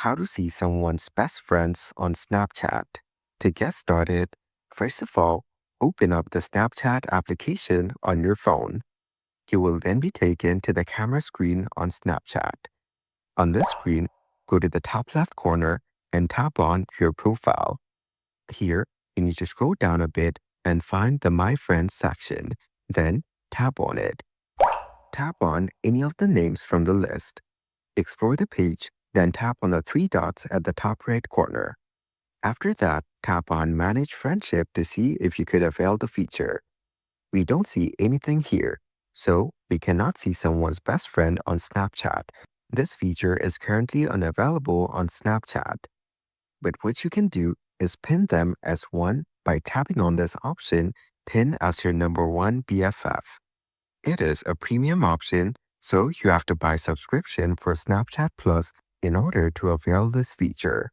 How to see someone's best friends on Snapchat. To get started, first of all, open up the Snapchat application on your phone. You will then be taken to the camera screen on Snapchat. On this screen, go to the top left corner and tap on your profile. Here, you need to scroll down a bit and find the My Friends section. Then, tap on it. Tap on any of the names from the list. Explore the page, then tap on the three dots at the top right corner. After that, tap on Manage Friendship to see if you could avail the feature. We don't see anything here, so we cannot see someone's best friend on Snapchat. This feature is currently unavailable on Snapchat. But what you can do is pin them as one by tapping on this option, Pin as your number one BFF. It is a premium option, so you have to buy subscription for Snapchat Plus in order to avail this feature.